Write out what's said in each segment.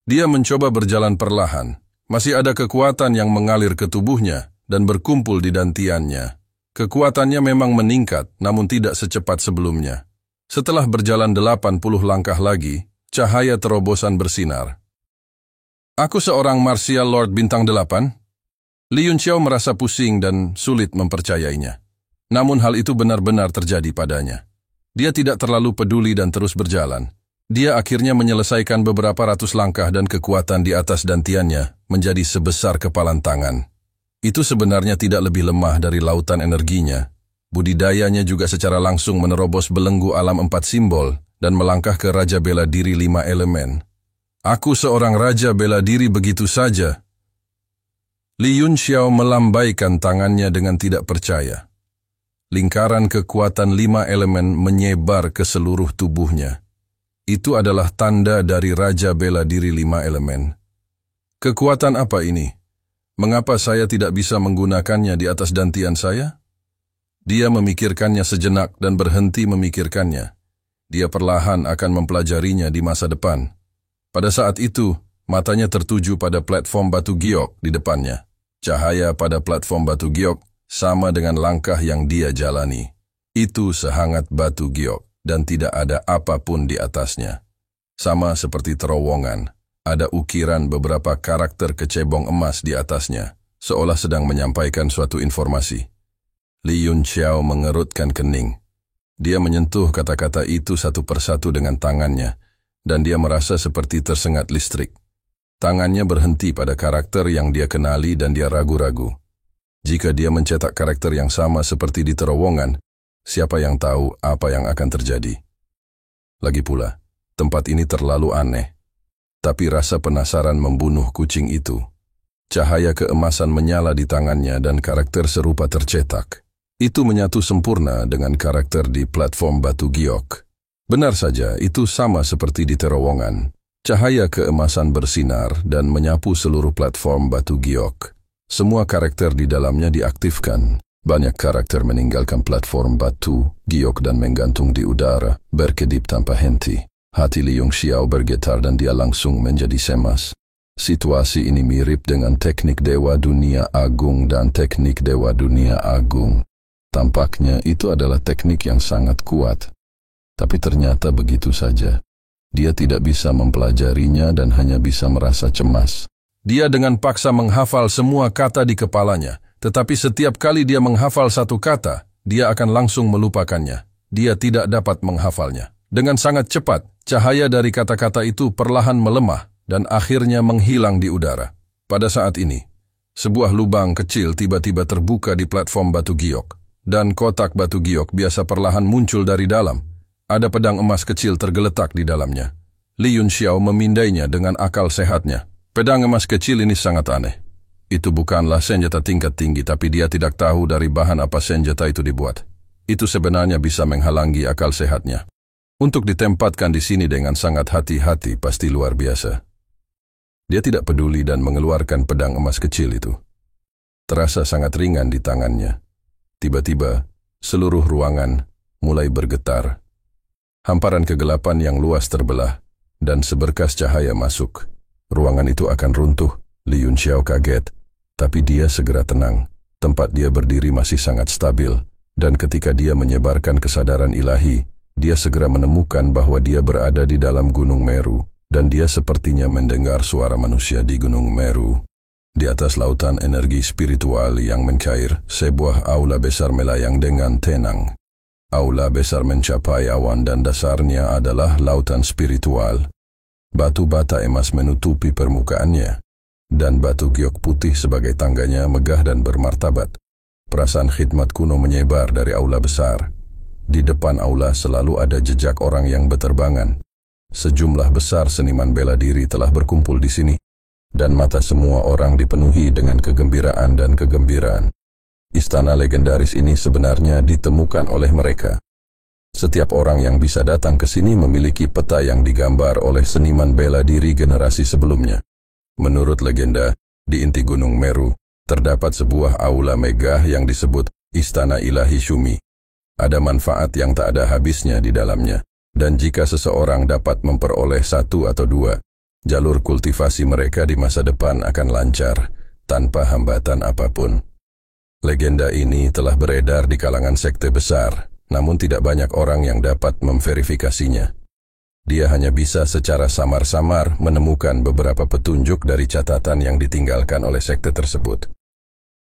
Dia mencoba berjalan perlahan. Masih ada kekuatan yang mengalir ke tubuhnya dan berkumpul di dantiannya. Kekuatannya memang meningkat, namun tidak secepat sebelumnya. Setelah berjalan 80 langkah lagi, cahaya terobosan bersinar. Aku seorang martial lord bintang 8? Li Yunxiao merasa pusing dan sulit mempercayainya. Namun hal itu benar-benar terjadi padanya. Dia tidak terlalu peduli dan terus berjalan. Dia akhirnya menyelesaikan beberapa ratus langkah dan kekuatan di atas dantiannya menjadi sebesar kepalan tangan. Itu sebenarnya tidak lebih lemah dari lautan energinya. Budidayanya juga secara langsung menerobos belenggu alam 4 simbol dan melangkah ke Raja Bela Diri 5 elemen. Aku seorang Raja Bela Diri begitu saja. Li Yunxiao melambaikan tangannya dengan tidak percaya. Lingkaran kekuatan 5 elemen menyebar ke seluruh tubuhnya. Itu adalah tanda dari Raja Bela Diri 5 elemen. Kekuatan apa ini? Mengapa saya tidak bisa menggunakannya di atas dantian saya? Dia memikirkannya sejenak dan berhenti memikirkannya. Dia perlahan akan mempelajarinya di masa depan. Pada saat itu, matanya tertuju pada platform batu giok di depannya. Cahaya pada platform batu giok sama dengan langkah yang dia jalani. Itu sehangat batu giok dan tidak ada apapun di atasnya. Sama seperti terowongan, ada ukiran beberapa karakter kecebong emas di atasnya, seolah sedang menyampaikan suatu informasi. Li Yunxiao mengerutkan kening. Dia menyentuh kata-kata itu satu persatu dengan tangannya, dan dia merasa seperti tersengat listrik. Tangannya berhenti pada karakter yang dia kenali dan dia ragu-ragu. Jika dia mencetak karakter yang sama seperti di terowongan, siapa yang tahu apa yang akan terjadi? Lagi pula, tempat ini terlalu aneh. Tapi rasa penasaran membunuh kucing itu. Cahaya keemasan menyala di tangannya dan karakter serupa tercetak. Itu menyatu sempurna dengan karakter di platform batu giok. Benar saja, itu sama seperti di terowongan. Cahaya keemasan bersinar dan menyapu seluruh platform batu giok. Semua karakter di dalamnya diaktifkan. Banyak karakter meninggalkan platform batu giok dan menggantung di udara, berkedip tanpa henti. Hati Li Yunxiao bergetar dan dia langsung menjadi cemas. Situasi ini mirip dengan teknik Dewa Dunia Agung dan teknik Dewa Dunia Agung. Tampaknya itu adalah teknik yang sangat kuat. Tapi ternyata begitu saja. Dia tidak bisa mempelajarinya dan hanya bisa merasa cemas. Dia dengan paksa menghafal semua kata di kepalanya. Tetapi setiap kali dia menghafal satu kata, dia akan langsung melupakannya. Dia tidak dapat menghafalnya. Dengan sangat cepat, cahaya dari kata-kata itu perlahan melemah dan akhirnya menghilang di udara. Pada saat ini, sebuah lubang kecil tiba-tiba terbuka di platform batu giok. Dan kotak batu giok biasa perlahan muncul dari dalam. Ada pedang emas kecil tergeletak di dalamnya. Li Yunxiao memindainya dengan akal sehatnya. Pedang emas kecil ini sangat aneh. Itu bukanlah senjata tingkat tinggi, tapi dia tidak tahu dari bahan apa senjata itu dibuat. Itu sebenarnya bisa menghalangi akal sehatnya. Untuk ditempatkan di sini dengan sangat hati-hati pasti luar biasa. Dia tidak peduli dan mengeluarkan pedang emas kecil itu. Terasa sangat ringan di tangannya. Tiba-tiba, seluruh ruangan mulai bergetar. Hamparan kegelapan yang luas terbelah, dan seberkas cahaya masuk. Ruangan itu akan runtuh. Li Yunxiao kaget, tapi dia segera tenang. Tempat dia berdiri masih sangat stabil, dan ketika dia menyebarkan kesadaran ilahi, dia segera menemukan bahwa dia berada di dalam Gunung Meru, dan dia sepertinya mendengar suara manusia di Gunung Meru. Di atas lautan energi spiritual yang mencair, sebuah aula besar melayang dengan tenang. Aula besar mencapai awan dan dasarnya adalah lautan spiritual. Batu bata emas menutupi permukaannya, dan batu giok putih sebagai tangganya megah dan bermartabat. Perasaan khidmat kuno menyebar dari aula besar. Di depan aula selalu ada jejak orang yang berterbangan. Sejumlah besar seniman bela diri telah berkumpul di sini. Dan mata semua orang dipenuhi dengan kegembiraan dan kegembiraan. Istana legendaris ini sebenarnya ditemukan oleh mereka. Setiap orang yang bisa datang ke sini memiliki peta yang digambar oleh seniman bela diri generasi sebelumnya. Menurut legenda, di inti Gunung Meru, terdapat sebuah aula megah yang disebut Istana Ilahi Shumi. Ada manfaat yang tak ada habisnya di dalamnya, dan jika seseorang dapat memperoleh satu atau dua, Jalur kultivasi mereka di masa depan akan lancar, tanpa hambatan apapun. Legenda ini telah beredar di kalangan sekte besar, namun tidak banyak orang yang dapat memverifikasinya. Dia hanya bisa secara samar-samar menemukan beberapa petunjuk dari catatan yang ditinggalkan oleh sekte tersebut.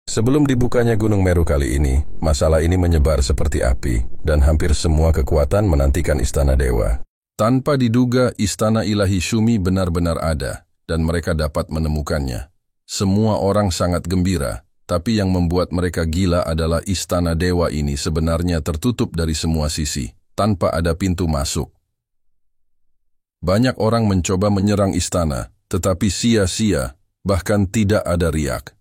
Sebelum dibukanya Gunung Meru kali ini, masalah ini menyebar seperti api, dan hampir semua kekuatan menantikan istana dewa. Tanpa diduga, istana ilahi Shumi benar-benar ada, dan mereka dapat menemukannya. Semua orang sangat gembira, tapi yang membuat mereka gila adalah istana dewa ini sebenarnya tertutup dari semua sisi, tanpa ada pintu masuk. Banyak orang mencoba menyerang istana, tetapi sia-sia, bahkan tidak ada riak.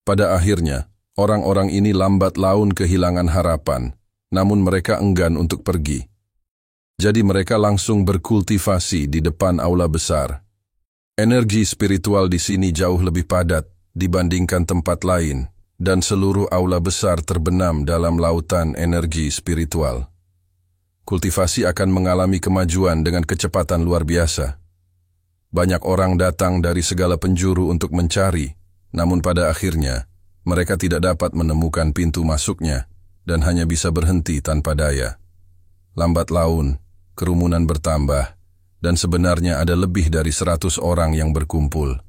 Pada akhirnya, orang-orang ini lambat laun kehilangan harapan, namun mereka enggan untuk pergi. Jadi mereka langsung berkultivasi di depan aula besar. Energi spiritual di sini jauh lebih padat dibandingkan tempat lain, dan seluruh aula besar terbenam dalam lautan energi spiritual. Kultivasi akan mengalami kemajuan dengan kecepatan luar biasa. Banyak orang datang dari segala penjuru untuk mencari, namun pada akhirnya, mereka tidak dapat menemukan pintu masuknya dan hanya bisa berhenti tanpa daya. Lambat laun, kerumunan bertambah, dan sebenarnya ada lebih dari 100 orang yang berkumpul.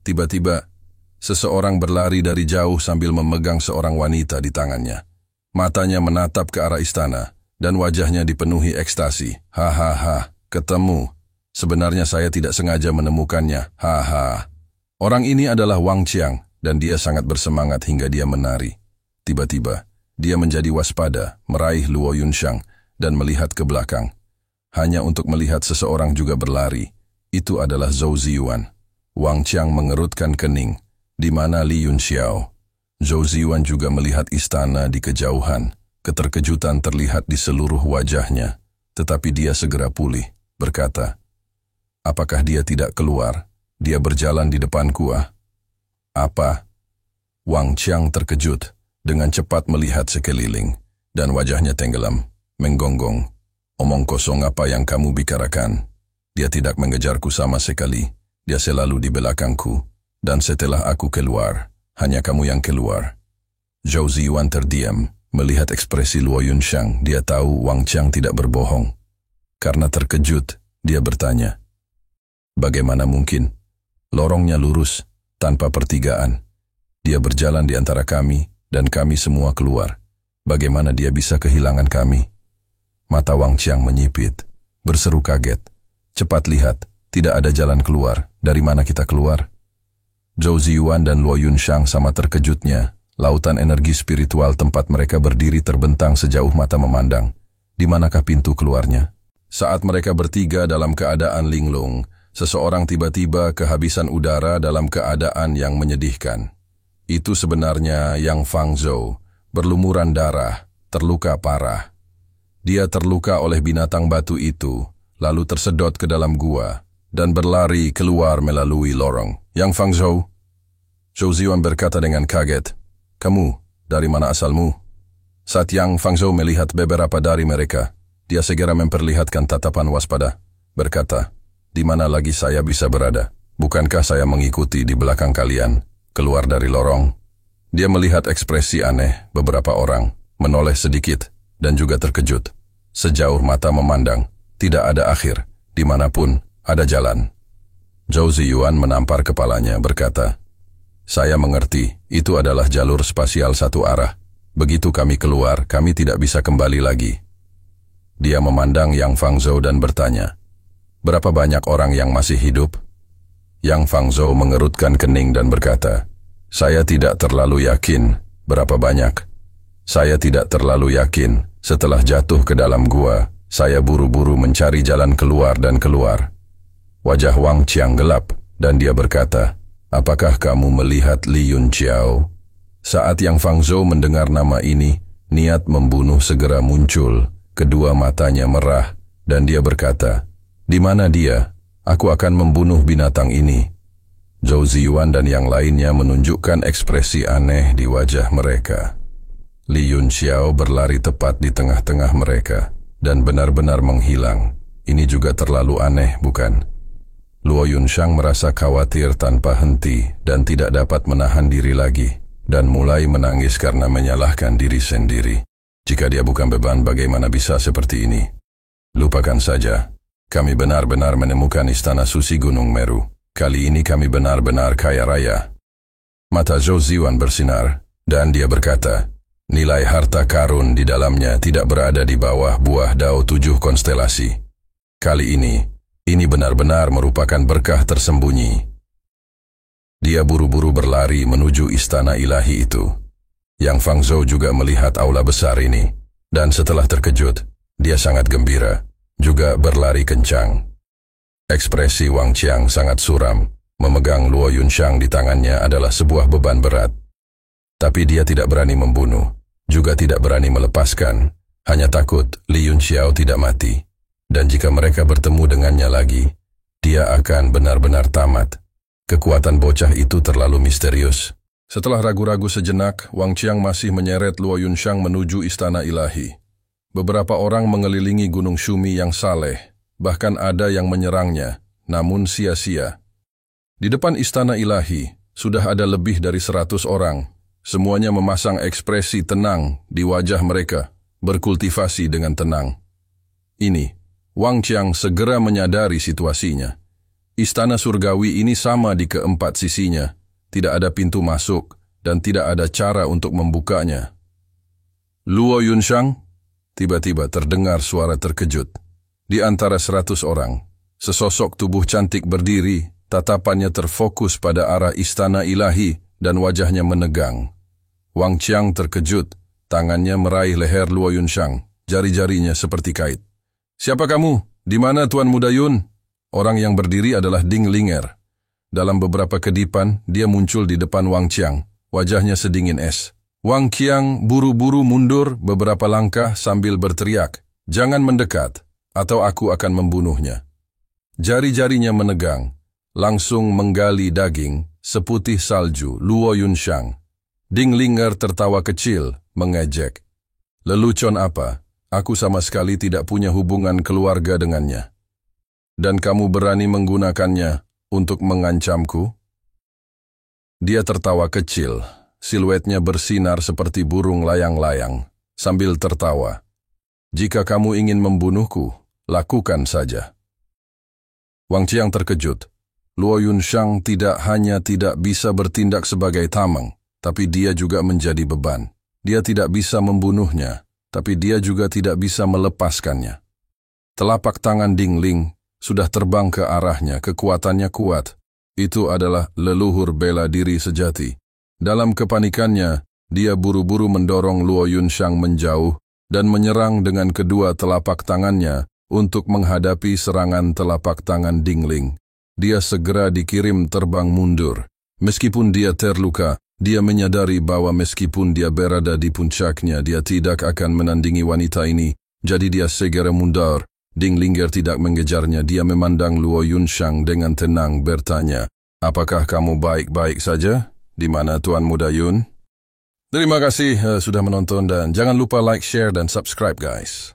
Tiba-tiba, seseorang berlari dari jauh sambil memegang seorang wanita di tangannya. Matanya menatap ke arah istana, dan wajahnya dipenuhi ekstasi. Hahaha, ketemu. Sebenarnya saya tidak sengaja menemukannya. Haha. Orang ini adalah Wang Qiang, dan dia sangat bersemangat hingga dia menari. Tiba-tiba, dia menjadi waspada, meraih Luo Yunxiang, dan melihat ke belakang. Hanya untuk melihat seseorang juga berlari. Itu adalah Zhou Ziyuan. Wang Qiang mengerutkan kening, di mana Li Yunxiao. Zhou Ziyuan juga melihat istana di kejauhan. Keterkejutan terlihat di seluruh wajahnya, tetapi dia segera pulih, berkata, "Apakah dia tidak keluar? Dia berjalan di depanku ah." "Apa?" Wang Qiang terkejut, dengan cepat melihat sekeliling, dan wajahnya tenggelam, menggonggong. "Omong kosong apa yang kamu bicarakan? Dia tidak mengejarku sama sekali, dia selalu di belakangku, dan setelah aku keluar, hanya kamu yang keluar." Zhou Ziyuan terdiam, melihat ekspresi Luo Yunxiang, dia tahu Wang Qiang tidak berbohong. Karena terkejut, dia bertanya, "Bagaimana mungkin? Lorongnya lurus, tanpa pertigaan. Dia berjalan di antara kami, dan kami semua keluar. Bagaimana dia bisa kehilangan kami?" Mata Wang Qiang menyipit, berseru kaget. "Cepat lihat, tidak ada jalan keluar. Dari mana kita keluar?" Zhou Ziyuan dan Luo Yunxiang sama terkejutnya. Lautan energi spiritual tempat mereka berdiri terbentang sejauh mata memandang. Di manakah pintu keluarnya? Saat mereka bertiga dalam keadaan linglung, seseorang tiba-tiba kehabisan udara dalam keadaan yang menyedihkan. Itu sebenarnya Yang Fangzhou, berlumuran darah, terluka parah. Dia terluka oleh binatang batu itu, lalu tersedot ke dalam gua, dan berlari keluar melalui lorong. "Yang Fangzhou," Zhou Ziyuan berkata dengan kaget, "Kamu, dari mana asalmu?" Saat Yang Fangzhou melihat beberapa dari mereka, dia segera memperlihatkan tatapan waspada, berkata, "Di mana lagi saya bisa berada? Bukankah saya mengikuti di belakang kalian, keluar dari lorong?" Dia melihat ekspresi aneh beberapa orang, menoleh sedikit, dan juga terkejut. Sejauh mata memandang, tidak ada akhir, dimanapun ada jalan. Zhou Ziyuan menampar kepalanya, berkata, "Saya mengerti, itu adalah jalur spasial satu arah. Begitu kami keluar, kami tidak bisa kembali lagi." Dia memandang Yang Fangzhou dan bertanya, "Berapa banyak orang yang masih hidup?" Yang Fangzhou mengerutkan kening dan berkata, "Saya tidak terlalu yakin berapa banyak. Saya tidak terlalu yakin. Setelah jatuh ke dalam gua, saya buru-buru mencari jalan keluar dan keluar." Wajah Wang Qiang gelap, dan dia berkata, "Apakah kamu melihat Li Yunxiao?" Saat Yang Fangzhou mendengar nama ini, niat membunuh segera muncul. Kedua matanya merah, dan dia berkata, "Di mana dia? Aku akan membunuh binatang ini." Zhou Ziyuan dan yang lainnya menunjukkan ekspresi aneh di wajah mereka. Li Yunxiao berlari tepat di tengah-tengah mereka, dan benar-benar menghilang. Ini juga terlalu aneh, bukan? Luo Yunshang merasa khawatir tanpa henti dan tidak dapat menahan diri lagi, dan mulai menangis karena menyalahkan diri sendiri. Jika dia bukan beban, bagaimana bisa seperti ini? Lupakan saja. Kami benar-benar menemukan istana suci Gunung Meru. Kali ini kami benar-benar kaya raya. Mata Zhou Ziwan bersinar, dan dia berkata, nilai harta karun di dalamnya tidak berada di bawah buah dao 7 konstelasi. Kali ini benar-benar merupakan berkah tersembunyi. Dia buru-buru berlari menuju istana ilahi itu. Yang Fang Zhou juga melihat aula besar ini, dan setelah terkejut, dia sangat gembira, juga berlari kencang. Ekspresi Wang Qiang sangat suram, memegang Luo Yunshang di tangannya adalah sebuah beban berat. Tapi dia tidak berani membunuh, juga tidak berani melepaskan, hanya takut Li Yunxiao tidak mati. Dan jika mereka bertemu dengannya lagi, dia akan benar-benar tamat. Kekuatan bocah itu terlalu misterius. Setelah ragu-ragu sejenak, Wang Qiang masih menyeret Luo Yunshang menuju istana ilahi. Beberapa orang mengelilingi Gunung Shumi yang saleh, bahkan ada yang menyerangnya, namun sia-sia. Di depan istana ilahi, sudah ada lebih dari 100 orang. Semuanya memasang ekspresi tenang di wajah mereka, berkultivasi dengan tenang. Ini, Wang Qiang segera menyadari situasinya. Istana surgawi ini sama di keempat sisinya, tidak ada pintu masuk, dan tidak ada cara untuk membukanya. Luo Yunshang, tiba-tiba terdengar suara terkejut. Di antara 100 orang, sesosok tubuh cantik berdiri, tatapannya terfokus pada arah istana ilahi, dan wajahnya menegang. Wang Qiang terkejut, tangannya meraih leher Luo Yunshang, jari-jarinya seperti kait. Siapa kamu? Di mana Tuan Muda Yun? Orang yang berdiri adalah Ding Linger. Dalam beberapa kedipan, dia muncul di depan Wang Qiang, wajahnya sedingin es. Wang Qiang buru-buru mundur beberapa langkah sambil berteriak, jangan mendekat, atau aku akan membunuhnya. Jari-jarinya menegang, langsung menggali daging, seputih salju Luo Yunshang. Ding Linger tertawa kecil, mengejek. Lelucon apa? Aku sama sekali tidak punya hubungan keluarga dengannya. Dan kamu berani menggunakannya untuk mengancamku? Dia tertawa kecil, siluetnya bersinar seperti burung layang-layang, sambil tertawa. Jika kamu ingin membunuhku, lakukan saja. Wang Qiang terkejut. Luo Yunshang tidak hanya tidak bisa bertindak sebagai tameng, tapi dia juga menjadi beban. Dia tidak bisa membunuhnya, tapi dia juga tidak bisa melepaskannya. Telapak tangan Ding Ling sudah terbang ke arahnya, kekuatannya kuat. Itu adalah leluhur bela diri sejati. Dalam kepanikannya, dia buru-buru mendorong Luo Yunshang menjauh dan menyerang dengan kedua telapak tangannya untuk menghadapi serangan telapak tangan Ding Ling. Dia segera dikirim terbang mundur. Meskipun dia terluka, dia menyadari bahwa meskipun dia berada di puncaknya, dia tidak akan menandingi wanita ini. Jadi dia segera mundur. Ding Linger tidak mengejarnya. Dia memandang Luo Yunshang dengan tenang bertanya, apakah kamu baik-baik saja? Di mana Tuan Muda Yun? Terima kasih sudah menonton dan jangan lupa like, share, dan subscribe guys.